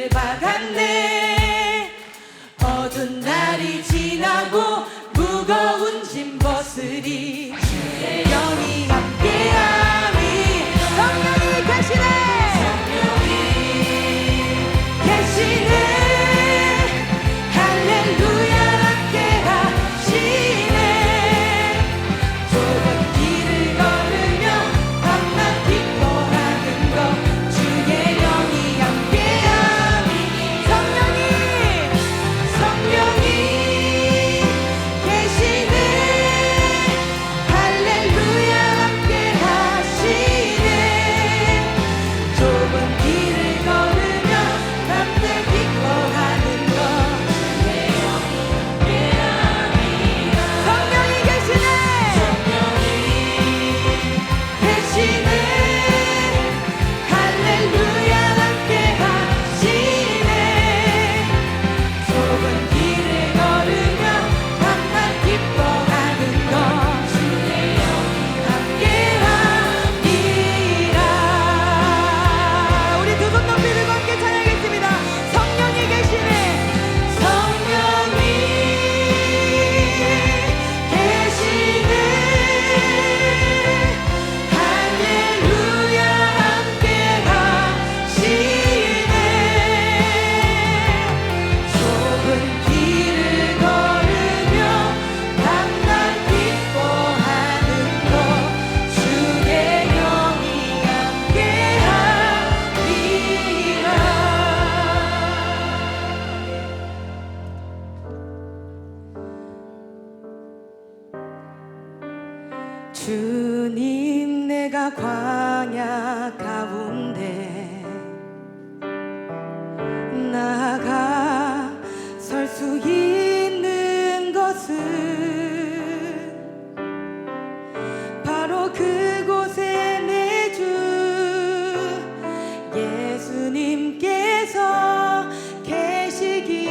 빛을 받았네. 어두운 날이 지나고 무거운 짐 벗으리 주의 영이 함께하니. 성령이 계시네. 성령이 계시네. 할렐루야 함께하시네. 좁은 길을 걸으며 밤낮 기뻐하는 것 주의 영이 함께하니. 성령이 계시네. 할렐루야 함께하시네. 좁은 길을 걸으며 밤낮 기뻐하는 것 주의 영이 함께하니라. 성령이 계시네. 계시네. 할렐루야 함께하시네. 좁은 길을 걸으며 밤낮 기뻐하는 것 주의 영이 함께하니라. 우리 두 손 높이 들고 함께 찬양하겠습니다. 성령이 계시네. 성령이 계시네. 할렐루야 함께하시네. 좁은 길을 걸으며 밤낮 기뻐하는 것 주의 영이 함께하니라. 주님, 내가 광야 가운데 나아가 설 수 있는 것은 바로 그곳에 내 주 예수님께서 계시기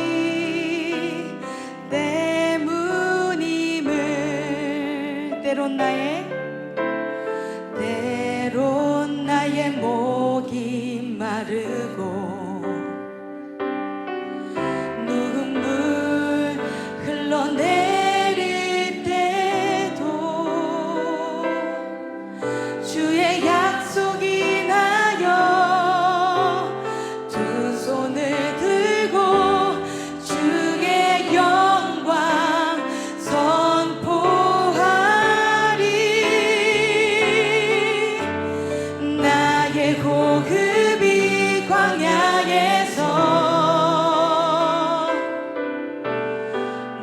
때문임을. 때론 나의 목이 마르고 눈물 흘러내릴 때도 주의 약속이 나여 두 손을 들고 주의 영광 선포하리. 나의 호흡이 광야에서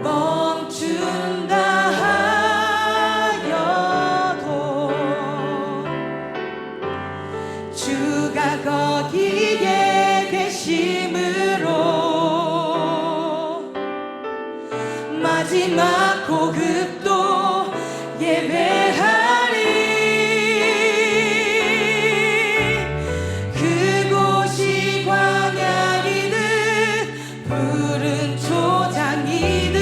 멈춘다 하여도 주가 거기에 계심으로 마지막 호흡도 예배하리. 그곳이 광야이든 푸른 초장이든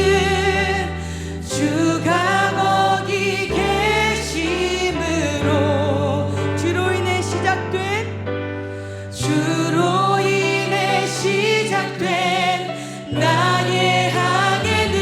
주가 거기 계심으로 주로 인해 시작된 나의 항해는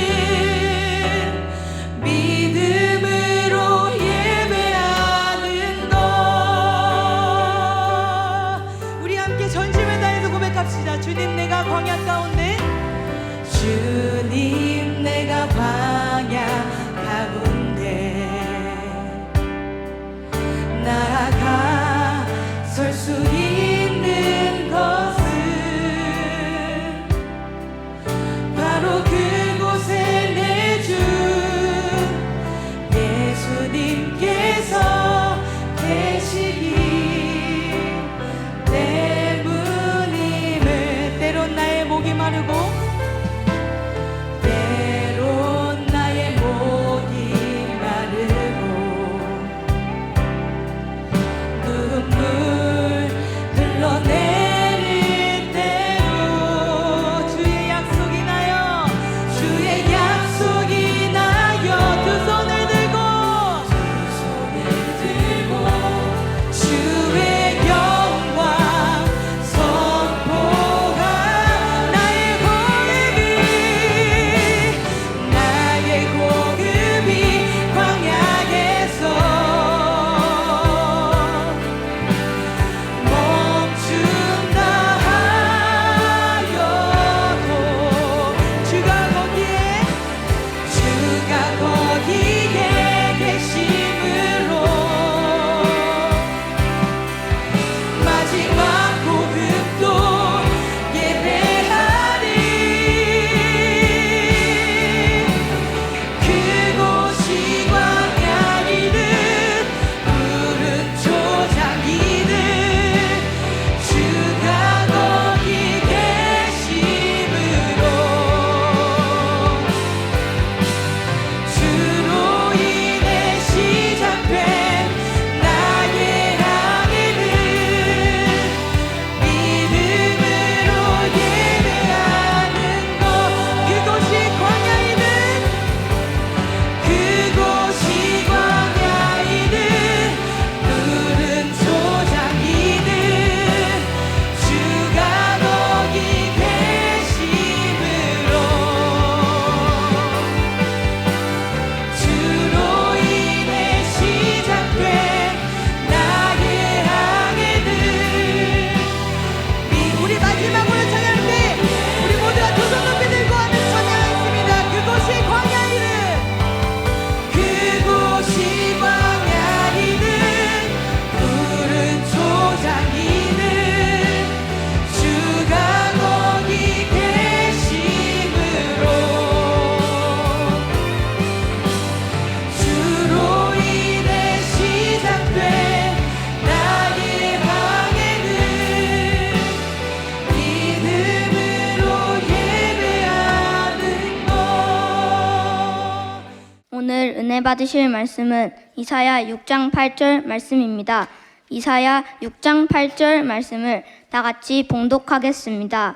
오늘 은혜 받으실 말씀은 이사야 6장 8절 말씀입니다. 이사야 6장 8절 말씀을 다 같이 봉독하겠습니다.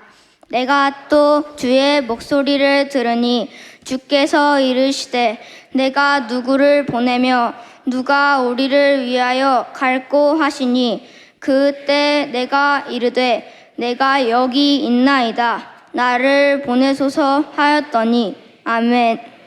내가 또 주의 목소리를 들으니 주께서 이르시되 내가 누구를 보내며 누가 우리를 위하여 갈꼬 하시니 그때 내가 이르되 내가 여기 있나이다. 나를 보내소서 하였더니 아멘.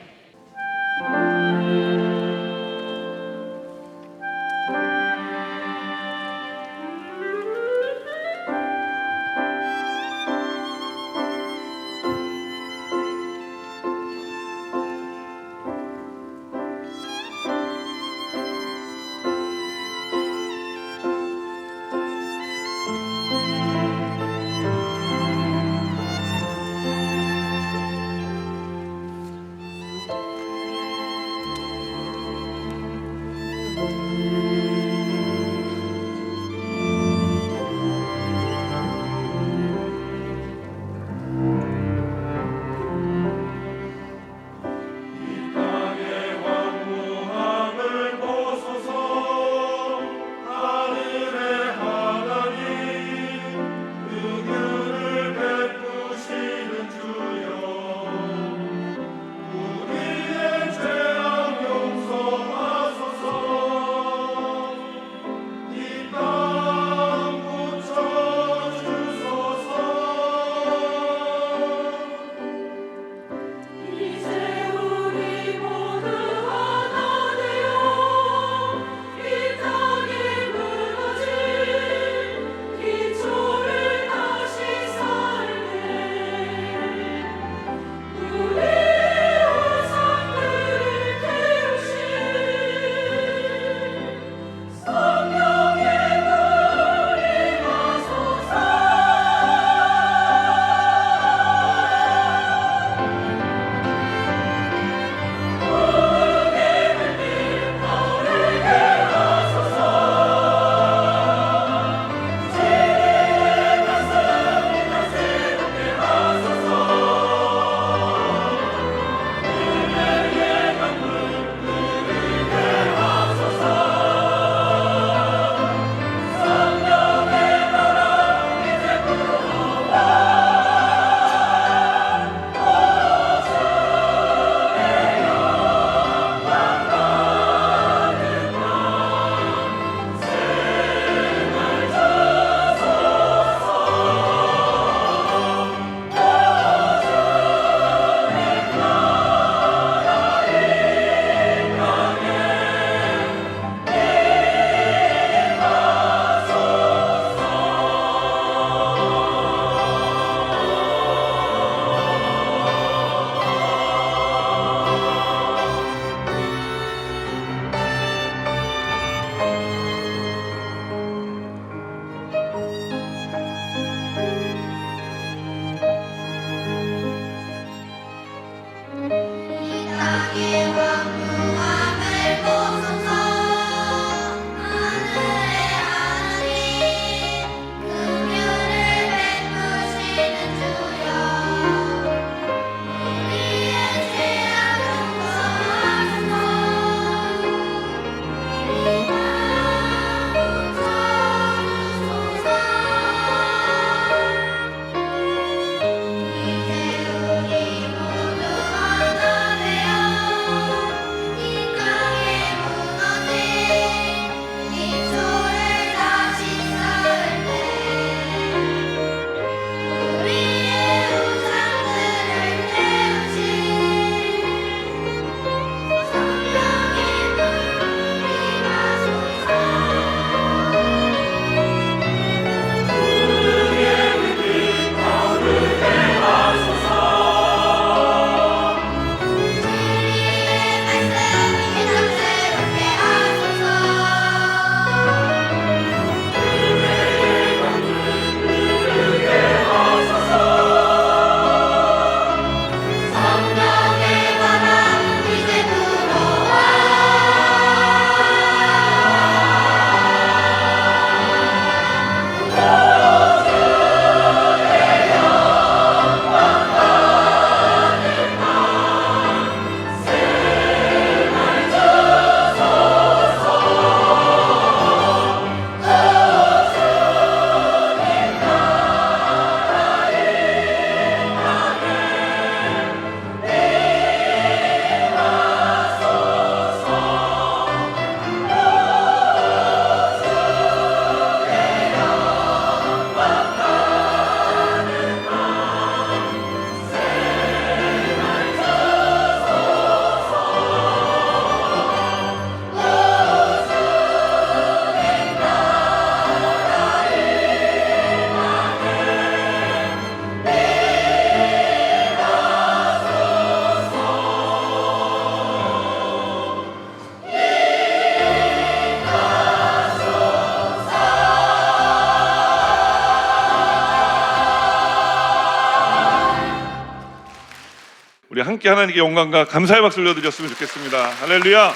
함께 하나님께 영광과 감사의 박수를 올려드렸으면 좋겠습니다. 할렐루야.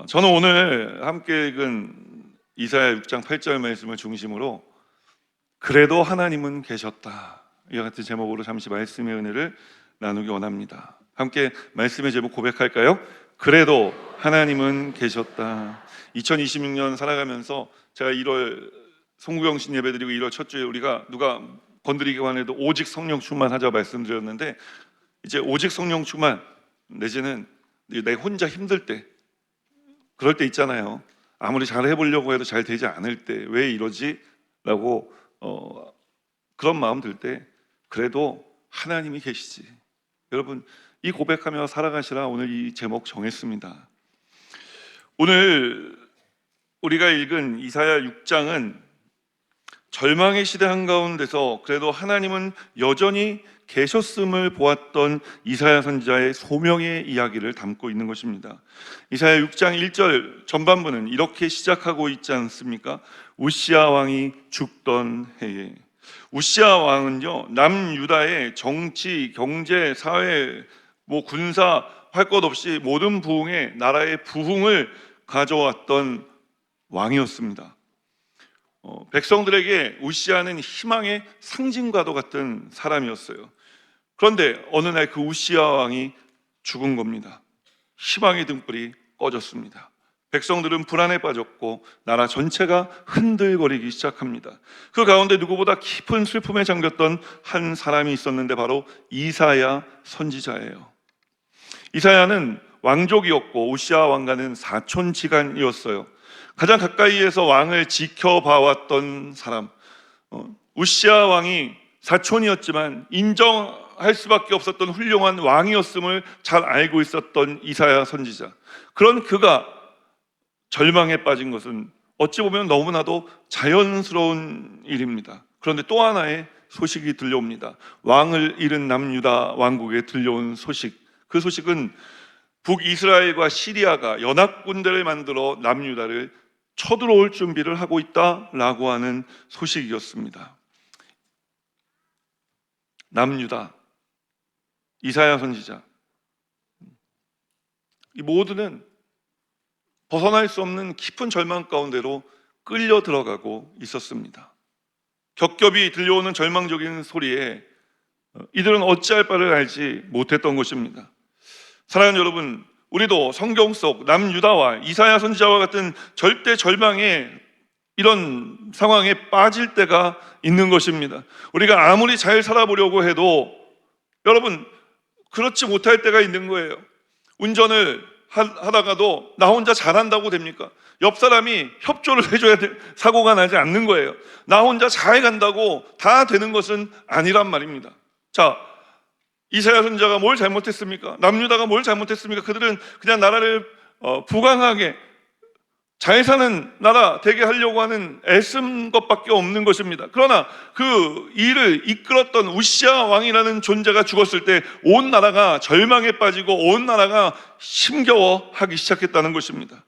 저는 오늘 함께 읽은 이사야 6장 8절 말씀을 중심으로 그래도 하나님은 계셨다, 이와 같은 제목으로 잠시 말씀의 은혜를 나누기 원합니다. 함께 말씀의 제목 고백할까요? 그래도 하나님은 계셨다. 2026년 살아가면서 제가 1월 송구영신 예배드리고 1월 첫 주에 우리가 누가 건드리기만 해도 오직 성령 충만하자 말씀드렸는데, 이제 오직 성령 충만 내지는 내 혼자 힘들 때, 그럴 때 있잖아요. 아무리 잘 해보려고 해도 잘 되지 않을 때 왜 이러지? 라고 그런 마음 들 때 그래도 하나님이 계시지. 여러분, 이 고백하며 살아가시라 오늘 이 제목 정했습니다. 오늘 우리가 읽은 이사야 6장은 절망의 시대 한가운데서 그래도 하나님은 여전히 계셨음을 보았던 이사야 선지자의 소명의 이야기를 담고 있는 것입니다. 이사야 6장 1절 전반부는 이렇게 시작하고 있지 않습니까? 우시야 왕이 죽던 해에. 우시야 왕은요, 남유다의 정치, 경제, 사회, 군사 할 것 없이 모든 부흥에 나라의 부흥을 가져왔던 왕이었습니다. 백성들에게 우시야는 희망의 상징과도 같은 사람이었어요. 그런데 어느 날 그 우시야 왕이 죽은 겁니다. 희망의 등불이 꺼졌습니다. 백성들은 불안에 빠졌고 나라 전체가 흔들거리기 시작합니다. 그 가운데 누구보다 깊은 슬픔에 잠겼던 한 사람이 있었는데 바로 이사야 선지자예요. 이사야는 왕족이었고 우시야 왕과는 사촌지간이었어요. 가장 가까이에서 왕을 지켜봐왔던 사람. 우시야 왕이 사촌이었지만 인정할 수밖에 없었던 훌륭한 왕이었음을 잘 알고 있었던 이사야 선지자. 그런 그가 절망에 빠진 것은 어찌 보면 너무나도 자연스러운 일입니다. 그런데 또 하나의 소식이 들려옵니다. 왕을 잃은 남유다 왕국에 들려온 소식. 그 소식은 북이스라엘과 시리아가 연합군대를 만들어 남유다를 쳐들어올 준비를 하고 있다라고 하는 소식이었습니다. 남유다, 이사야 선지자, 이 모두는 벗어날 수 없는 깊은 절망 가운데로 끌려 들어가고 있었습니다. 겹겹이 들려오는 절망적인 소리에 이들은 어찌할 바를 알지 못했던 것입니다. 사랑하는 여러분, 우리도 성경 속 남유다와 이사야 선지자와 같은 절대 절망의 이런 상황에 빠질 때가 있는 것입니다. 우리가 아무리 잘 살아보려고 해도 여러분, 그렇지 못할 때가 있는 거예요. 운전을 하다가도 나 혼자 잘한다고 됩니까? 옆 사람이 협조를 해줘야 사고가 나지 않는 거예요. 나 혼자 잘 간다고 다 되는 것은 아니란 말입니다. 자, 이사야 선지자가 뭘 잘못했습니까? 남유다가 뭘 잘못했습니까? 그들은 그냥 나라를 부강하게 잘 사는 나라 되게 하려고 하는 애쓴 것밖에 없는 것입니다. 그러나 그 일을 이끌었던 우시야 왕이라는 존재가 죽었을 때 온 나라가 절망에 빠지고 온 나라가 힘겨워하기 시작했다는 것입니다.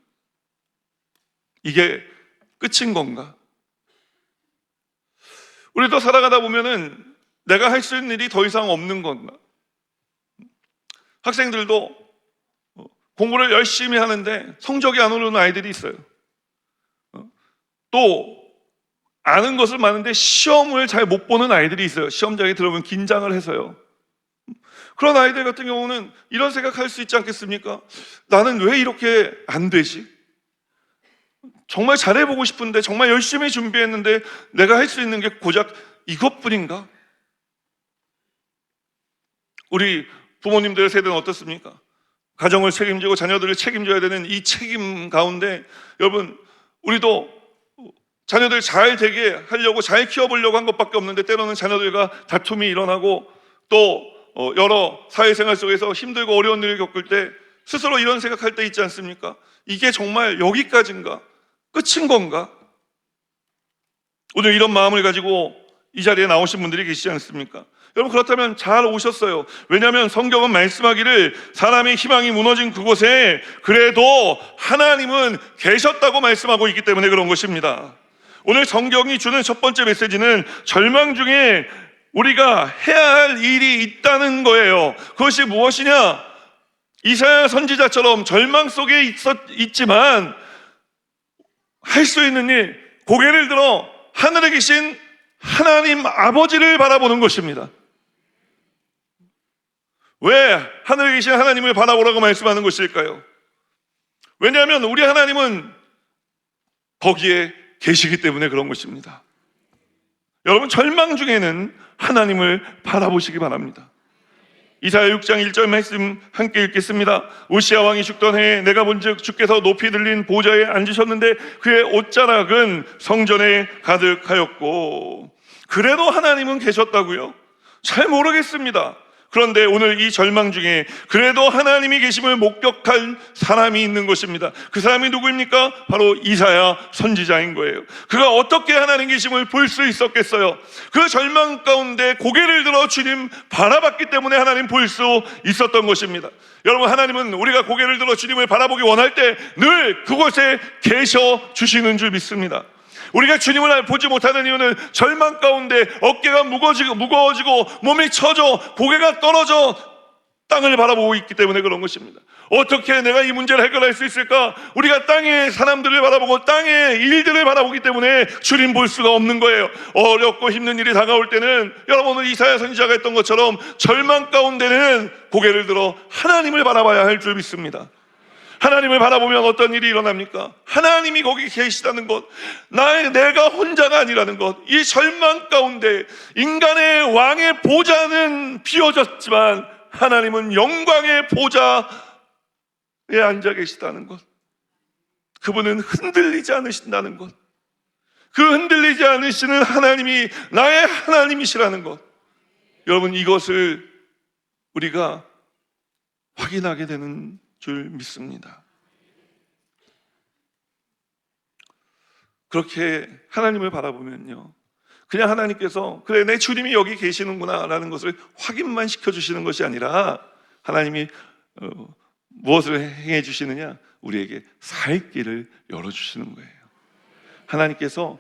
이게 끝인 건가? 우리도 살아가다 보면은 내가 할 수 있는 일이 더 이상 없는 건가? 학생들도 공부를 열심히 하는데 성적이 안 오르는 아이들이 있어요. 또 아는 것은 많은데 시험을 잘 못 보는 아이들이 있어요. 시험장에 들어오면 긴장을 해서요. 그런 아이들 같은 경우는 이런 생각할 수 있지 않겠습니까? 나는 왜 이렇게 안 되지? 정말 잘해보고 싶은데, 정말 열심히 준비했는데 내가 할 수 있는 게 고작 이것뿐인가? 우리 부모님들의 세대는 어떻습니까? 가정을 책임지고 자녀들을 책임져야 되는 이 책임 가운데 여러분, 우리도 자녀들 잘 되게 하려고 잘 키워보려고 한 것밖에 없는데 때로는 자녀들과 다툼이 일어나고 또 여러 사회생활 속에서 힘들고 어려운 일을 겪을 때 스스로 이런 생각할 때 있지 않습니까? 이게 정말 여기까지인가? 끝인 건가? 오늘 이런 마음을 가지고 이 자리에 나오신 분들이 계시지 않습니까? 여러분, 그렇다면 잘 오셨어요. 왜냐하면 성경은 말씀하기를 사람의 희망이 무너진 그곳에 그래도 하나님은 계셨다고 말씀하고 있기 때문에 그런 것입니다. 오늘 성경이 주는 첫 번째 메시지는 절망 중에 우리가 해야 할 일이 있다는 거예요. 그것이 무엇이냐? 이사야 선지자처럼 절망 속에 있지만 할 수 있는 일, 고개를 들어 하늘에 계신 하나님 아버지를 바라보는 것입니다. 왜 하늘에 계신 하나님을 바라보라고 말씀하는 것일까요? 왜냐하면 우리 하나님은 거기에 계시기 때문에 그런 것입니다. 여러분, 절망 중에는 하나님을 바라보시기 바랍니다. 이사야 6장 1절 말씀 함께 읽겠습니다. 우시야 왕이 죽던 해에 내가 본즉 주께서 높이 들린 보좌에 앉으셨는데 그의 옷자락은 성전에 가득하였고. 그래도 하나님은 계셨다고요? 잘 모르겠습니다. 그런데 오늘 이 절망 중에 그래도 하나님이 계심을 목격한 사람이 있는 것입니다. 그 사람이 누구입니까? 바로 이사야 선지자인 거예요. 그가 어떻게 하나님 계심을 볼 수 있었겠어요? 그 절망 가운데 고개를 들어 주님 바라봤기 때문에 하나님 볼 수 있었던 것입니다. 여러분, 하나님은 우리가 고개를 들어 주님을 바라보기 원할 때 늘 그곳에 계셔 주시는 줄 믿습니다. 우리가 주님을 보지 못하는 이유는 절망 가운데 어깨가 무거워지고 몸이 처져 고개가 떨어져 땅을 바라보고 있기 때문에 그런 것입니다. 어떻게 내가 이 문제를 해결할 수 있을까? 우리가 땅의 사람들을 바라보고 땅의 일들을 바라보기 때문에 주님 볼 수가 없는 거예요. 어렵고 힘든 일이 다가올 때는 여러분은 이사야 선지자가 했던 것처럼 절망 가운데는 고개를 들어 하나님을 바라봐야 할 줄 믿습니다. 하나님을 바라보면 어떤 일이 일어납니까? 하나님이 거기 계시다는 것, 내가 혼자가 아니라는 것. 이 절망 가운데 인간의 왕의 보좌는 비워졌지만 하나님은 영광의 보좌에 앉아 계시다는 것. 그분은 흔들리지 않으신다는 것. 그 흔들리지 않으시는 하나님이 나의 하나님이시라는 것. 여러분, 이것을 우리가 확인하게 되는 줄 믿습니다. 그렇게 하나님을 바라보면요, 그냥 하나님께서 그래 내 주님이 여기 계시는구나 라는 것을 확인만 시켜주시는 것이 아니라 하나님이 무엇을 행해 주시느냐? 우리에게 살 길을 열어주시는 거예요. 하나님께서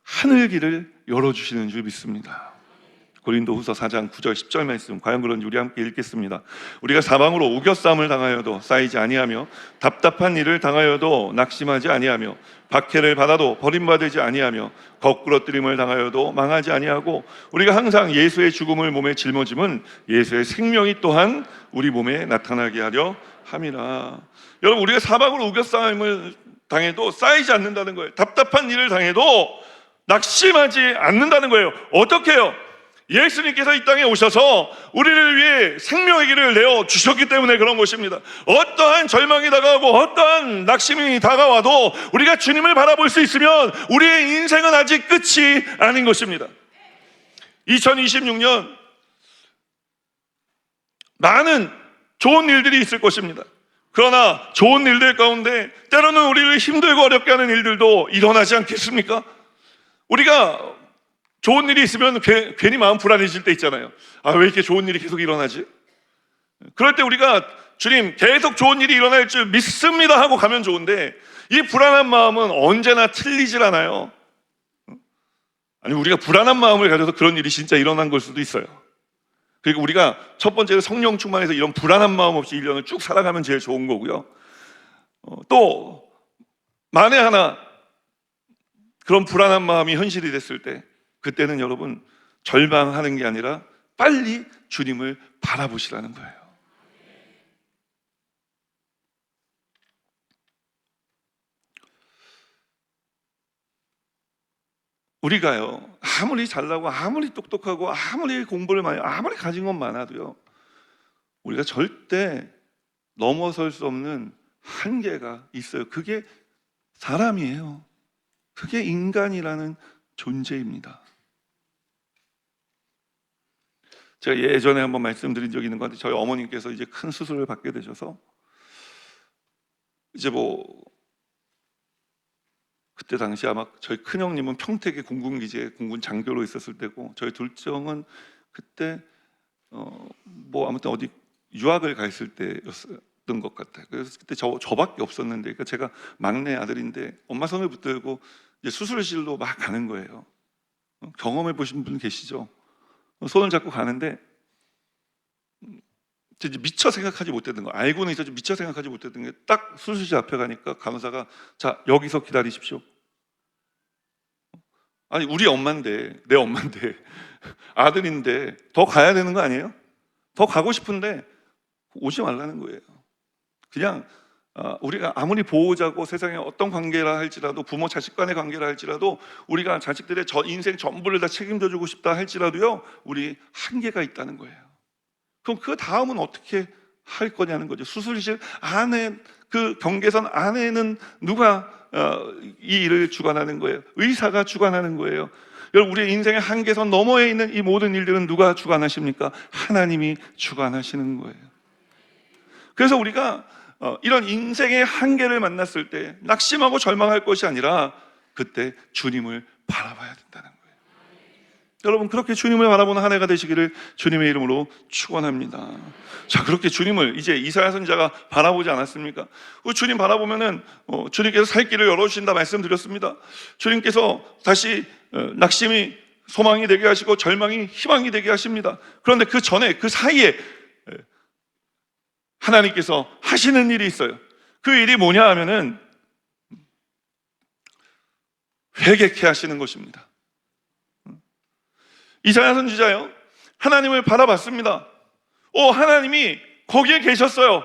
하늘길을 열어주시는 줄 믿습니다. 고린도후서 4장 9절 10절 말씀, 과연 그런지 우리 함께 읽겠습니다. 우리가 사방으로 우겨싸움을 당하여도 쌓이지 아니하며 답답한 일을 당하여도 낙심하지 아니하며 박해를 받아도 버림받지 아니하며 거꾸러뜨림을 당하여도 망하지 아니하고 우리가 항상 예수의 죽음을 몸에 짊어짐은 예수의 생명이 또한 우리 몸에 나타나게 하려 함이라. 여러분, 우리가 사방으로 우겨싸움을 당해도 쌓이지 않는다는 거예요. 답답한 일을 당해도 낙심하지 않는다는 거예요. 어떻게 해요? 예수님께서 이 땅에 오셔서 우리를 위해 생명의 길을 내어 주셨기 때문에 그런 것입니다. 어떠한 절망이 다가오고 어떠한 낙심이 다가와도 우리가 주님을 바라볼 수 있으면 우리의 인생은 아직 끝이 아닌 것입니다. 2026년 많은 좋은 일들이 있을 것입니다. 그러나 좋은 일들 가운데 때로는 우리를 힘들고 어렵게 하는 일들도 일어나지 않겠습니까? 우리가 좋은 일이 있으면 괜히 마음 불안해질 때 있잖아요. 왜 이렇게 좋은 일이 계속 일어나지? 그럴 때 우리가 주님 계속 좋은 일이 일어날 줄 믿습니다 하고 가면 좋은데 이 불안한 마음은 언제나 틀리질 않아요. 아니, 우리가 불안한 마음을 가져서 그런 일이 진짜 일어난 걸 수도 있어요. 그리고 우리가 첫 번째로 성령 충만해서 이런 불안한 마음 없이 1년을 쭉 살아가면 제일 좋은 거고요. 또 만에 하나 그런 불안한 마음이 현실이 됐을 때 그때는 여러분 절망하는 게 아니라 빨리 주님을 바라보시라는 거예요. 우리가요, 아무리 잘나고 아무리 똑똑하고 아무리 공부를 많이 아무리 가진 것 많아도요, 우리가 절대 넘어설 수 없는 한계가 있어요. 그게 사람이에요. 그게 인간이라는 존재입니다. 제가 예전에 한번 말씀드린 적이 있는 것 같아요. 저희 어머님께서 이제 큰 수술을 받게 되셔서 이제 그때 당시 아마 저희 큰형님은 평택의 공군기지에 공군 장교로 있었을 때고 저희 둘째형은 그때 아무튼 어디 유학을 가 있을 때였던 것 같아요. 그래서 그때 저밖에 없었는데, 그러니까 제가 막내 아들인데 엄마 손을 붙들고 이제 수술실로 막 가는 거예요. 경험해 보신 분 계시죠? 손을 잡고 가는데 이제 미처 생각하지 못했던 거, 알고는 있었지 미처 생각하지 못했던 게 딱 수술실 앞에 가니까 간호사가 자 여기서 기다리십시오. 아니 우리 엄마인데, 내 엄마인데 아들인데 더 가야 되는 거 아니에요? 더 가고 싶은데 오지 말라는 거예요. 그냥 우리가 아무리 보호자고 세상에 어떤 관계라 할지라도, 부모 자식 간의 관계라 할지라도, 우리가 자식들의 인생 전부를 다 책임져 주고 싶다 할지라도요, 우리 한계가 있다는 거예요. 그럼 그 다음은 어떻게 할 거냐는 거죠. 수술실 안에, 그 경계선 안에는 누가 이 일을 주관하는 거예요? 의사가 주관하는 거예요. 여러분, 우리의 인생의 한계선 너머에 있는 이 모든 일들은 누가 주관하십니까? 하나님이 주관하시는 거예요. 그래서 우리가 이런 인생의 한계를 만났을 때 낙심하고 절망할 것이 아니라 그때 주님을 바라봐야 된다는 거예요. 여러분, 그렇게 주님을 바라보는 한 해가 되시기를 주님의 이름으로 축원합니다. 자, 그렇게 주님을 이제 이사야 선지자가 바라보지 않았습니까? 주님 바라보면은 주님께서 살 길을 열어주신다 말씀드렸습니다. 주님께서 다시 낙심이 소망이 되게 하시고 절망이 희망이 되게 하십니다. 그런데 그 전에, 그 사이에 하나님께서 하시는 일이 있어요. 그 일이 뭐냐 하면은 회개케 하시는 것입니다. 이사야 선지자요, 하나님을 바라봤습니다. 하나님이 거기에 계셨어요.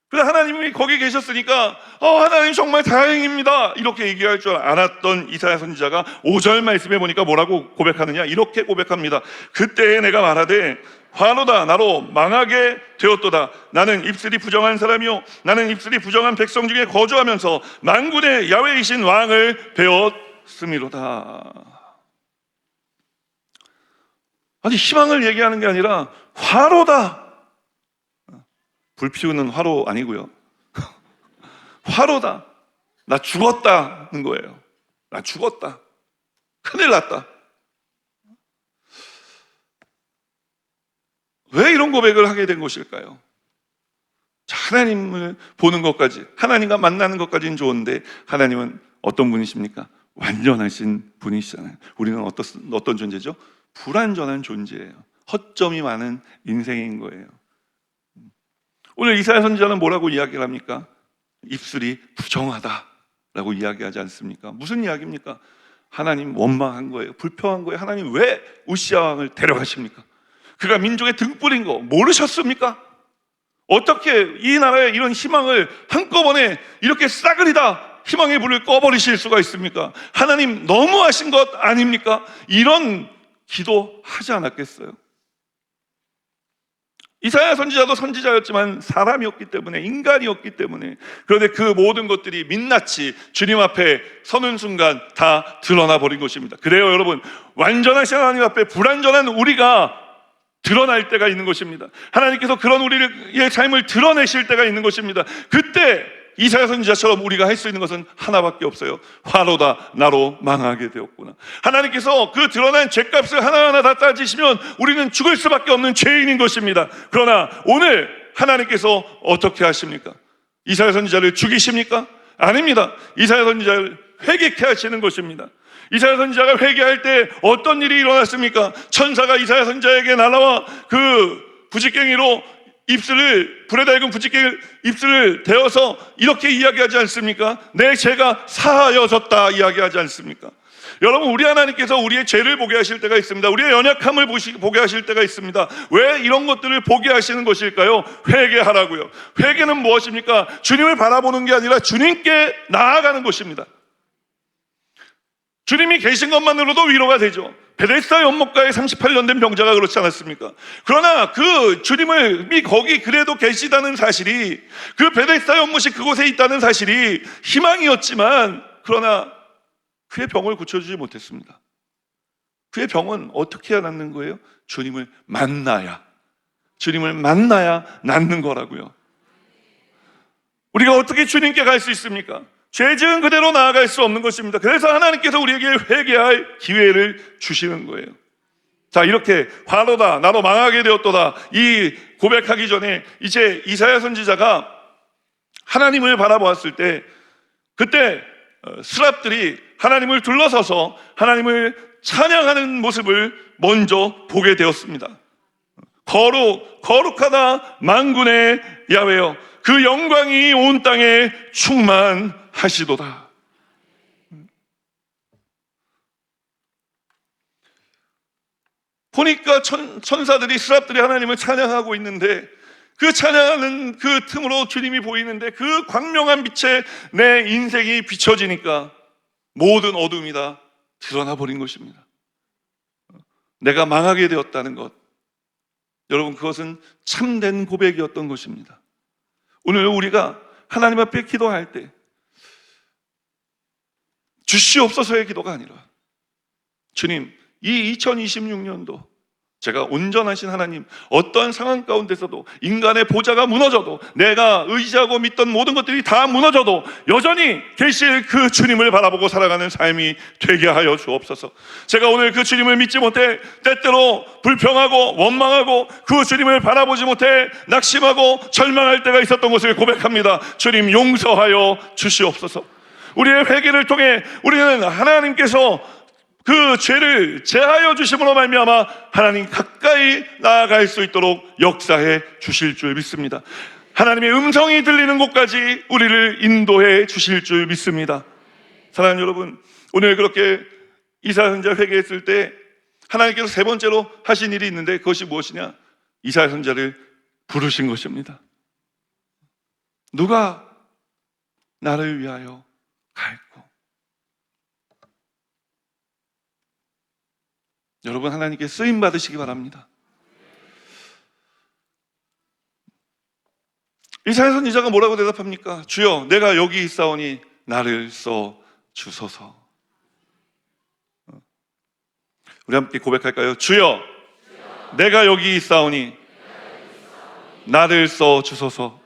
그래서 하나님이 거기에 계셨으니까 하나님 정말 다행입니다 이렇게 얘기할 줄 알았던 이사야 선지자가 5절 말씀에 보니까 뭐라고 고백하느냐, 이렇게 고백합니다. 그때에 내가 말하되 화로다 나로 망하게 되었도다. 나는 입술이 부정한 사람이요 나는 입술이 부정한 백성 중에 거주하면서 만군의 야훼이신 왕을 배웠음이로다. 아니, 희망을 얘기하는 게 아니라 화로다. 불 피우는 화로 아니고요. 화로다. 나 죽었다는 거예요. 나 죽었다. 큰일 났다. 왜 이런 고백을 하게 된 것일까요? 자, 하나님을 보는 것까지, 하나님과 만나는 것까지는 좋은데 하나님은 어떤 분이십니까? 완전하신 분이시잖아요. 우리는 어떤 존재죠? 불완전한 존재예요. 허점이 많은 인생인 거예요. 오늘 이사야 선지자는 뭐라고 이야기를 합니까? 입술이 부정하다라고 이야기하지 않습니까? 무슨 이야기입니까? 하나님 원망한 거예요. 불평한 거예요. 하나님 왜 우시아 왕을 데려가십니까? 그가 민족의 등불인 거 모르셨습니까? 어떻게 이 나라의 이런 희망을 한꺼번에 이렇게 싸그리 다 희망의 불을 꺼버리실 수가 있습니까? 하나님 너무하신 것 아닙니까? 이런 기도하지 않았겠어요? 이사야 선지자도 선지자였지만 사람이었기 때문에, 인간이었기 때문에, 그런데 그 모든 것들이 민낯이 주님 앞에 서는 순간 다 드러나 버린 것입니다. 그래요, 여러분, 완전하신 하나님 앞에 불완전한 우리가 드러날 때가 있는 것입니다. 하나님께서 그런 우리의 삶을 드러내실 때가 있는 것입니다. 그때 이사야 선지자처럼 우리가 할 수 있는 것은 하나밖에 없어요. 화로다 나로 망하게 되었구나. 하나님께서 그 드러난 죄값을 하나하나 다 따지시면 우리는 죽을 수밖에 없는 죄인인 것입니다. 그러나 오늘 하나님께서 어떻게 하십니까? 이사야 선지자를 죽이십니까? 아닙니다. 이사야 선지자를 회개케 하시는 것입니다. 이사야 선지자가 회개할 때 어떤 일이 일어났습니까? 천사가 이사야 선지자에게 날아와 그 부직갱이로 불에다 익은 부직갱이 입술을 대어서 이렇게 이야기하지 않습니까? 내 죄가 사하여졌다 이야기하지 않습니까? 여러분, 우리 하나님께서 우리의 죄를 보게 하실 때가 있습니다. 우리의 연약함을 보게 하실 때가 있습니다. 왜 이런 것들을 보게 하시는 것일까요? 회개하라고요. 회개는 무엇입니까? 주님을 바라보는 게 아니라 주님께 나아가는 것입니다. 주님이 계신 것만으로도 위로가 되죠. 베데스다 연못가에 38년 된 병자가 그렇지 않았습니까? 그러나 그 주님이 거기 그래도 계시다는 사실이, 그 베데스다 연못이 그곳에 있다는 사실이 희망이었지만, 그러나 그의 병을 고쳐주지 못했습니다. 그의 병은 어떻게 해야 낫는 거예요? 주님을 만나야 낫는 거라고요. 우리가 어떻게 주님께 갈 수 있습니까? 죄 지은 그대로 나아갈 수 없는 것입니다. 그래서 하나님께서 우리에게 회개할 기회를 주시는 거예요. 자, 이렇게 화로다 나로 망하게 되었도다 이 고백하기 전에 이제 이사야 선지자가 하나님을 바라보았을 때, 그때 스랍들이 하나님을 둘러서서 하나님을 찬양하는 모습을 먼저 보게 되었습니다. 거룩하다 만군의 야훼여, 그 영광이 온 땅에 충만하시도다. 보니까 천사들이, 스랍들이 하나님을 찬양하고 있는데, 그 찬양하는 그 틈으로 주님이 보이는데, 그 광명한 빛에 내 인생이 비춰지니까 모든 어둠이 다 드러나 버린 것입니다. 내가 망하게 되었다는 것, 여러분, 그것은 참된 고백이었던 것입니다. 오늘 우리가 하나님 앞에 기도할 때 주시옵소서의 기도가 아니라, 주님, 이 2026년도 제가 온전하신 하나님, 어떠한 상황 가운데서도 인간의 보좌가 무너져도, 내가 의지하고 믿던 모든 것들이 다 무너져도 여전히 계실 그 주님을 바라보고 살아가는 삶이 되게 하여 주옵소서. 제가 오늘 그 주님을 믿지 못해 때때로 불평하고 원망하고 그 주님을 바라보지 못해 낙심하고 절망할 때가 있었던 것을 고백합니다. 주님, 용서하여 주시옵소서. 우리의 회개를 통해 우리는 하나님께서 그 죄를 제하여 주심으로 말미암아 하나님 가까이 나아갈 수 있도록 역사해 주실 줄 믿습니다. 하나님의 음성이 들리는 곳까지 우리를 인도해 주실 줄 믿습니다. 사랑하는 여러분, 오늘 그렇게 이사야 선지자 회개했을 때 하나님께서 세 번째로 하신 일이 있는데, 그것이 무엇이냐? 이사야 선지자를 부르신 것입니다. 누가 나를 위하여 갈고. 여러분, 하나님께 쓰임 받으시기 바랍니다. 이사야 선지자가 뭐라고 대답합니까? 주여, 내가 여기 있사오니 나를 써 주소서. 우리 함께 고백할까요? 주여, 내가 여기 있사오니 나를 써 주소서.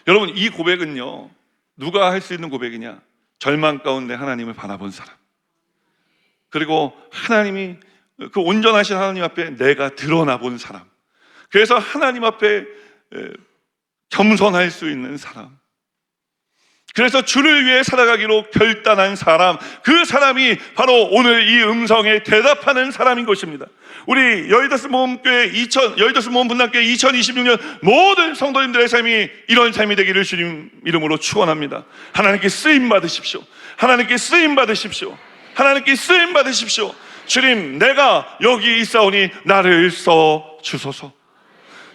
여러분, 이 고백은요, 누가 할 수 있는 고백이냐? 절망 가운데 하나님을 바라본 사람, 그리고 하나님이, 그 온전하신 하나님 앞에 내가 드러나 본 사람, 그래서 하나님 앞에 겸손할 수 있는 사람, 그래서 주를 위해 살아가기로 결단한 사람, 그 사람이 바로 오늘 이 음성에 대답하는 사람인 것입니다. 우리 여의도스 모험교회 여의도스 모험 분당교회 2026년 모든 성도님들의 삶이 이런 삶이 되기를 주님 이름으로 축원합니다. 하나님께 쓰임 받으십시오. 하나님께 쓰임 받으십시오. 하나님께 쓰임 받으십시오. 주님, 내가 여기 있사오니 나를 써 주소서.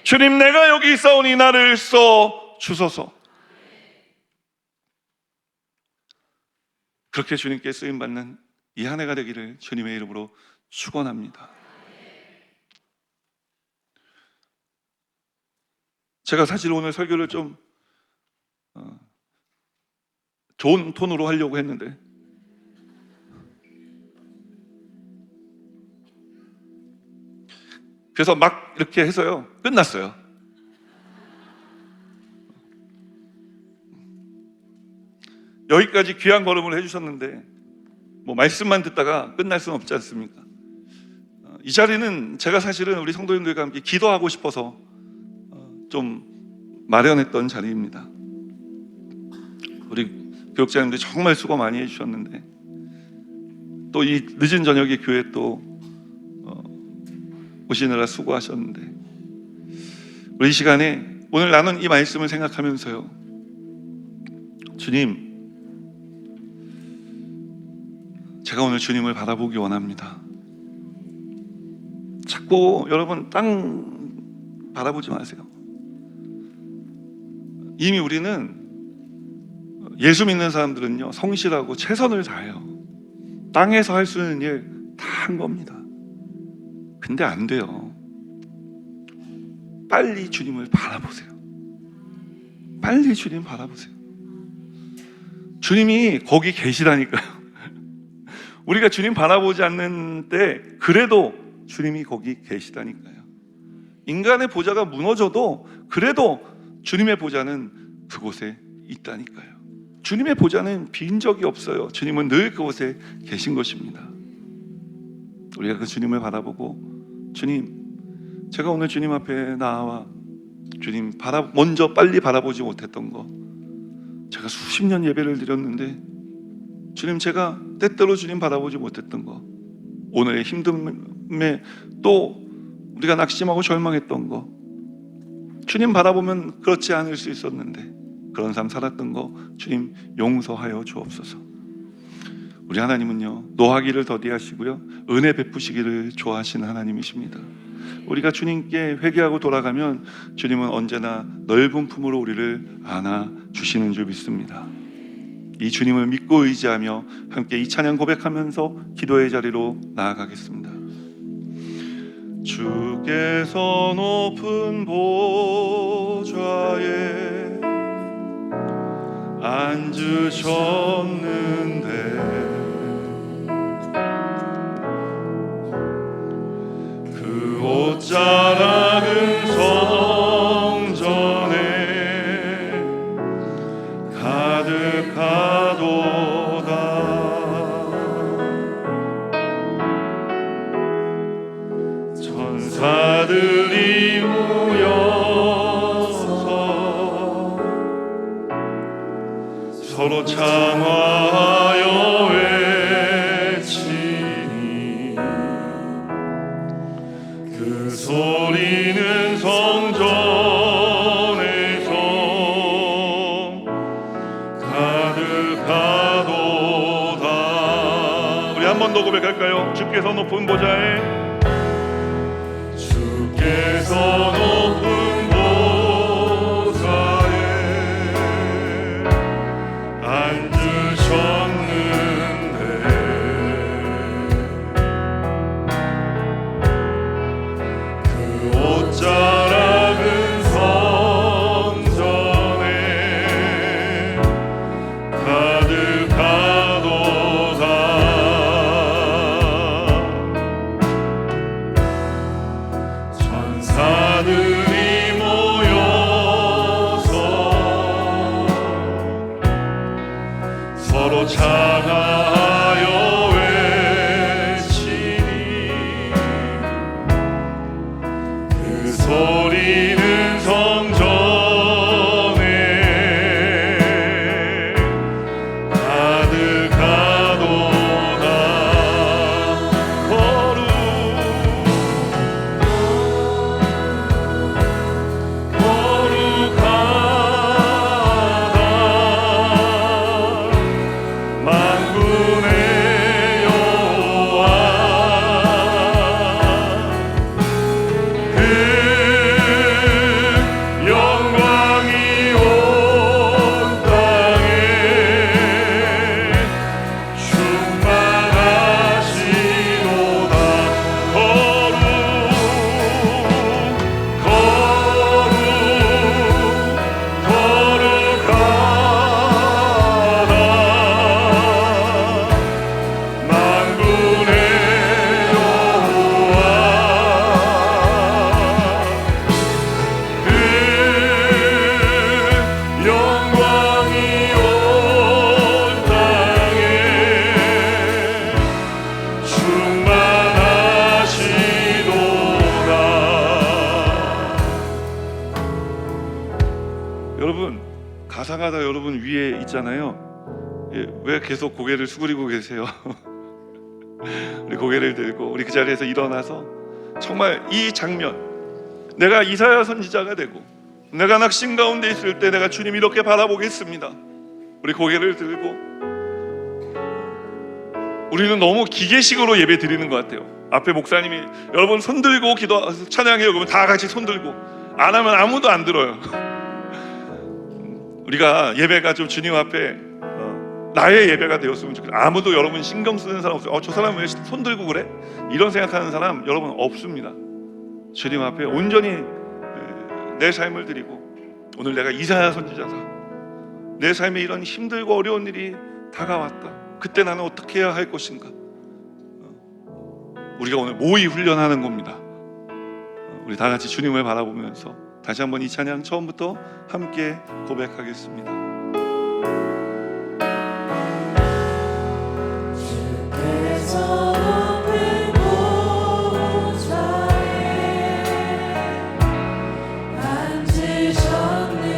주님, 내가 여기 있사오니 나를 써 주소서. 그렇게 주님께 쓰임 받는 이 한 해가 되기를 주님의 이름으로 축원합니다. 제가 사실 오늘 설교를 좀 좋은 톤으로 하려고 했는데, 그래서 막 이렇게 해서요, 끝났어요. 여기까지 귀한 걸음을 해주셨는데 뭐 말씀만 듣다가 끝날 수는 없지 않습니까? 이 자리는 제가 사실은 우리 성도님들과 함께 기도하고 싶어서 좀 마련했던 자리입니다. 우리 교육자님들이 정말 수고 많이 해주셨는데, 또 이 늦은 저녁에 교회 또 오시느라 수고하셨는데, 우리 이 시간에 오늘 나눈 이 말씀을 생각하면서요, 주님, 제가 오늘 주님을 바라보기 원합니다. 자꾸 여러분 땅 바라보지 마세요. 이미 우리는, 예수 믿는 사람들은요, 성실하고 최선을 다해요. 땅에서 할 수 있는 일 다 한 겁니다. 근데 안 돼요. 빨리 주님을 바라보세요. 빨리 주님 바라보세요. 주님이 거기 계시다니까요. 우리가 주님 바라보지 않는 때 그래도 주님이 거기 계시다니까요. 인간의 보좌가 무너져도 그래도 주님의 보좌는 그곳에 있다니까요. 주님의 보좌는 빈 적이 없어요. 주님은 늘 그곳에 계신 것입니다. 우리가 그 주님을 바라보고, 주님, 제가 오늘 주님 앞에 나와 주님 먼저 빨리 바라보지 못했던 거, 제가 수십 년 예배를 드렸는데 주님, 제가 때때로 주님 바라보지 못했던 거, 오늘의 힘듦에 또 우리가 낙심하고 절망했던 거, 주님 바라보면 그렇지 않을 수 있었는데 그런 삶 살았던 거 주님 용서하여 주옵소서. 우리 하나님은요, 노하기를 더디하시고요, 은혜 베푸시기를 좋아하시는 하나님이십니다. 우리가 주님께 회개하고 돌아가면 주님은 언제나 넓은 품으로 우리를 안아 주시는 줄 믿습니다. 이 주님을 믿고 의지하며 함께 이 찬양 고백하면서 기도의 자리로 나아가겠습니다. 주께서 높은 보좌에 앉으셨는데 그 옷자락은 성전에 가득하도다. 천사들이 모여서 서로 찬양하여 외치니 그 소리는 성전에서 가득하도다. 우리 한 번 더 고백할까요? 주께서 높은 보좌에, 주께서 높은 보좌에 앉으셨는데 그 옷자락은 성전에 가득하도다. 천사들이 모여서 서로 찬양하여 외치니 그 소리는 성전에 가득하도다. 만군의 여호와 그 영광이 온 땅에 충만하시도다. 여러분, 가사가 다 여러분 위에 있잖아요. 왜 계속 고개를 숙이고 계세요? 우리 고개를 들고 우리 그 자리에서 일어나서 정말 이 장면, 내가 이사야 선지자가 되고 내가 낙심 가운데 있을 때 내가 주님 이렇게 바라보겠습니다. 우리 고개를 들고, 우리는 너무 기계식으로 예배 드리는 것 같아요. 앞에 목사님이 여러분 손 들고 기도 찬양해요 그러면 다 같이 손 들고, 안 하면 아무도 안 들어요. 우리가 예배가 좀 주님 앞에 나의 예배가 되었으면 좋겠어요. 아무도 여러분 신경 쓰는 사람 없어요. 저 사람 왜 손 들고 그래? 이런 생각하는 사람 여러분 없습니다. 주님 앞에 온전히 내 삶을 드리고, 오늘 내가 이사야 선지자다, 내 삶에 이런 힘들고 어려운 일이 다가왔다, 그때 나는 어떻게 해야 할 것인가. 우리가 오늘 모의 훈련하는 겁니다. 우리 다 같이 주님을 바라보면서 다시 한번 이 찬양 처음부터 함께 고백하겠습니다. 주께서 높은 보좌에 앉으셨는데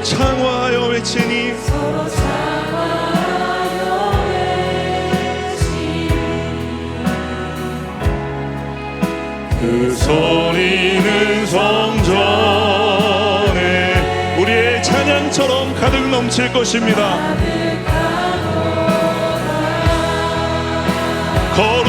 창화하여 외치니 그 소리는 성전에 우리의 찬양처럼 가득 넘칠 것입니다. 거룩